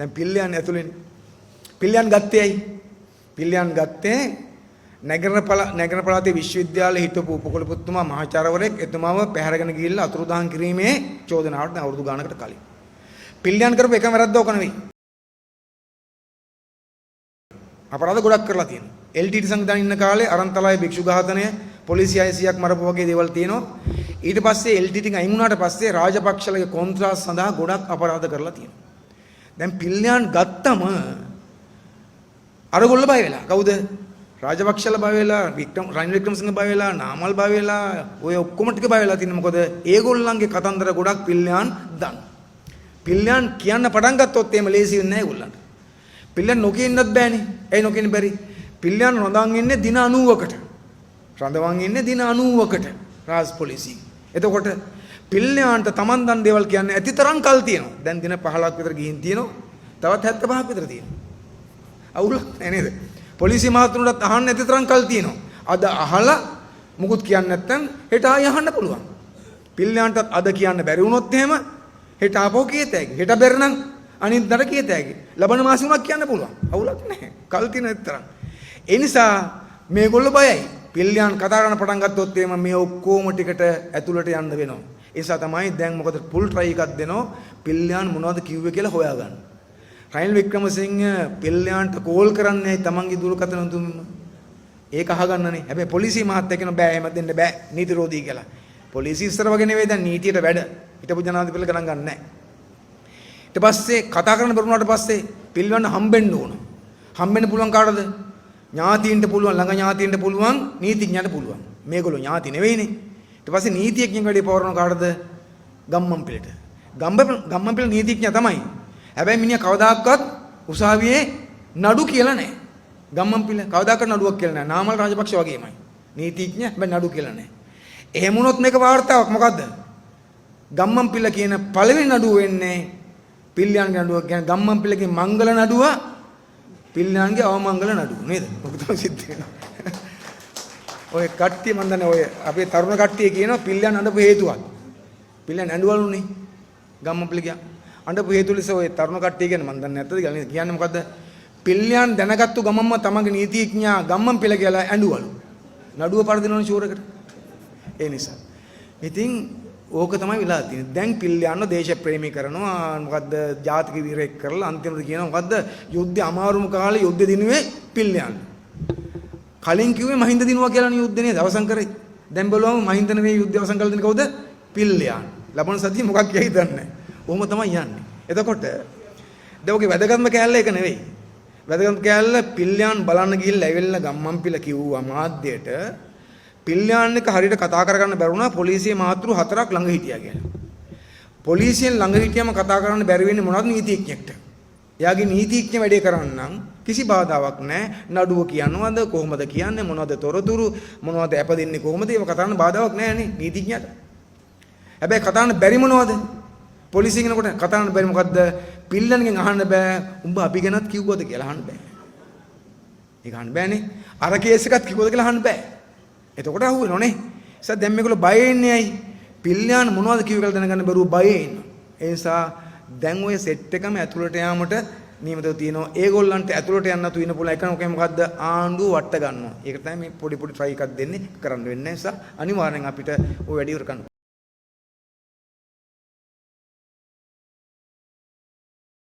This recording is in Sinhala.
දැන් පිල්ලියන් ඇතුලේ පිල්ලියන් ගත්තේ ඇයි? පිල්ලියන් ගත්තේ නගර පළාතේ විශ්වවිද්‍යාලයේ හිටපු උපකුලපතිතුමා මහාචාර්යවරයෙක් එතුමාව පැහැරගෙන ගිහිල්ලා අතුරුදහන් කිරීමේ චෝදනාවට අවුරුදු ගානකට කලින්. පිල්ලියන් කරපු එකම වැරද්ද ඕක නෙවෙයි. අපරාධ ගොඩක් කරලා තියෙනවා. LTT සංවිධානය ඉන්න කාලේ අරන්තලාවේ භික්ෂු ඝාතනය, පොලිසිය 600ක් මරපු වගේ දේවල් තියෙනවා. ඊට පස්සේ LTT එක අයින් වුණාට පස්සේ රාජපක්ෂලගේ කොන්ත්‍රාත් සඳහා ගොඩක් අපරාධ කරලා තියෙනවා. දැන් පිල්ලියන් ගත්තම අරගොල්ල බය වෙලා. කවුද? රාජපක්ෂල බය වෙලා, රනිල් වික්‍රමසිංහ බය වෙලා, නාමල් බය වෙලා, ඔය ඔක්කොම ටික බය වෙලා තින්නේ. මොකද ඒගොල්ලන්ගේ කතන්දර ගොඩක් පිල්ලියන් දන්න. පිල්ලියන් කියන්න පටන් ගත්තොත් එහෙම ලේසි වෙන්නේ නැහැ ඒගොල්ලන්ට. පිල්ලියන් නොකිය ඉන්නත් බෑනේ. ඇයි නොකියන්න බැරි? පිල්ලියන් රඳන් ඉන්නේ දින 90කට. රඳවන් ඉන්නේ දින 90කට රාජ් පොලිසිය. එතකොට පිල්ලියන්ට Taman දන් දේවල් කියන්නේ ඇති තරම් කල් තියෙනවා. දැන් දින 15ක් විතර ගිහින් තියෙනවා. තවත් 75ක් විතර තියෙනවා. අවුලක් නෑ නේද? පොලිසිය මහතුරුන්ටත් අහන්න ඇති තරම් කල් තියෙනවා. අද අහලා මුකුත් කියන්නේ නැත්නම් හෙට ආයෙ අහන්න පුළුවන්. පිල්ලියන්ටත් අද කියන්න බැරි වුණොත් එහෙම හෙට ආපහු කීයත හැකි. හෙට බැරි නම් අනිද්දාට කීයත හැකි. ලබන මාසෙ උනක් කියන්න පුළුවන්. අවුලක් නැහැ. කල් තියෙන ඇති තරම්. ඒ නිසා මේගොල්ලෝ බයයි. පිල්ලියන් කතා කරන්න පටන් ගත්තොත් එහෙම මේ ඔක්කොම ටිකට ඇතුළට යන්න වෙනවා. ඒ නිසා තමයි දැන් මොකද ෆුල් ට්‍රයි එකක් දෙනවා. පිල්ලියන් මොනවද කිව්වේ කියලා හොයාගන්න. රනිල් වික්‍රමසිංහ පිල්ලියන්ට කෝල් කරන්නේ තමන්ගේ දුරකථන තුමින්ම. ඒක අහගන්නනේ. හැබැයි පොලිසිය මහත්තයා කියන බෑ එහෙම දෙන්න බෑ. නීති රෝධී කියලා. පොලිසිය ඉස්සර වගේ නෙවෙයි දැන් නීතියට වැඩ. හිටපු ජනාධිපතිලා ගණන් ගන්න නැහැ. ඊට පස්සේ කතා කරන්න බැරුණාට පස්සේ පිල්ලියන්ට හම්බෙන්න ඕන. හම්බෙන්න පුළුවන් කාටද? ඥාතීන්ට පුළුවන්, ළඟ ඥාතීන්ට පුළුවන්, නීතිඥයන්ට පුළුවන්. මේගොල්ලෝ ඥාති නෙවෙයිනේ. ඊට පස්සේ නීතිඥයන් වැඩි පවරන කාටද? ගම්මන්පිලට. ගම්මන්පිල නීතිඥයා තමයි. හැබැයි මිනිහා කවදාකවත් උසාවියේ නඩු කියලා නැහැ. ගම්මන්පිල කවදාකවත් නඩුවක් කියලා නැහැ. නාමල් රාජපක්ෂ වගේමයි. නීතිඥ හැබැයි නඩු කියලා නැහැ. එහෙම වුණොත් මේක වාර්තාවක් මොකද්ද? ගම්මන්පිල කියන පළවෙනි නඩුව වෙන්නේ පිල්ලියන්ගේ නඩුව. කියන්නේ ගම්මන්පිලගේ මංගල නඩුව පිල්ලියන්ගේ අවමංගල නඩුව නේද? මොකද සිද්ධ වෙනවා. ඔය කට්ටිය මන් දන්නේ ඔය අපේ තරුණ කට්ටිය කියනවා පිල්ලියන් අඬපු හේතුවක්. පිල්ලියන් ඇඬවලුනේ ගම්මන්පිල ගියා. අඬපු හේතු ලෙස ඔය තරුණ කට්ටිය කියන්නේ මන් දන්නේ නැත්තද කියලා කියන්නේ මොකද්ද? පිල්ලියන් දැනගත්තු ගමම්ම තමන්ගේ නීතිඥයා ගම්මන්පිල කියලා ඇඬුවලු. නඩුව පරදිනවනේ ෂුවර් එකට. ඒ නිසා. ඉතින් ඕක තමයි වෙලා තියෙන්නේ. දැන් පිල්ලියන්ව දේශප්‍රේමී කරනවා. මොකද්ද? ජාතික වීරයෙක් කරලා අන්තිමට කියනවා මොකද්ද? යුද්ධය අමාරුම කාලේ යුද්ධ දිනුවේ පිල්ලියන්. කලින් කිව්වේ මහින්ද දිනුවා කියලානේ යුද්ධ නේද? අවසන් කරේ. දැන් බලුවම මහින්ද නෙවෙයි යුද්ධය අවසන් කළ දෙන්නේ කවුද? පිල්ලියන්. ලබන සතියේ මොකක් කියයිද දන්නේ නැහැ. ඔහොම තමයි යන්නේ. එතකොට දැන් ඔගේ වැදගත්ම කෑල්ල එක නෙවෙයි. වැදගත්ම කෑල්ල පිල්ලියන් බලන්න ගිහිල්ලා ඇවිල්ලා ගම්මන්පිල කිව්වා මාධ්‍යයට පිල්ලියන් එක හරියට කතා කරගන්න බැරුණා පොලිසියේ මාතෘ 4ක් ළඟ හිටියා කියලා. පොලිසියෙන් ළඟ හිටියම කතා කරන්න බැරි වෙන්නේ මොනවද නීතිඥයෙක්ට. එයාගේ නීතිඥ වැඩේ කරන්නම් කිසි බාධාවක් නැහැ. නඩුව කියනවද කොහොමද කියන්නේ මොනවද තොරතුරු මොනවද අප දෙන්නේ කොහොමද ඒව කතා කරන්න බාධාවක් නැහැ නේ නීතිඥයාට. හැබැයි කතා කරන්න බැරි මොනවද? පොලිසිය කෙනෙකුට කතා කරන්න බැරි මොකද්ද? පිල්ලන්ගෙන් අහන්න බෑ. උඹ අපි ගැනත් කිව්වද කියලා අහන්න බෑ. ඒක අහන්න බෑනේ. අර කේස් එකත් කිව්වද කියලා අහන්න බෑ. එතකොට අහුවෙනවනේ. ඒසත් දැන් මේගොල්ලෝ බය වෙන්නේ ඇයි? පිල්ලියන් මොනවද කිව්ව කියලා දැනගන්න බැරුව බය වෙනවා. ඒ නිසා දැන් ඔය සෙට් එකම ඇතුළට යාමට නියමිතව තියෙනවා. ඒගොල්ලන්ට ඇතුළට යන්න තු ඉන්න පුළුවන්. එක මොකද ආණ්ඩුව වට ගන්නවා. ඒක තමයි මේ පොඩි ට්‍රයි එකක් දෙන්නේ කරන්න වෙන්නේ. නිසා අනිවාර්යෙන් අපිට ඔය වැඩි ඉවර කරන්න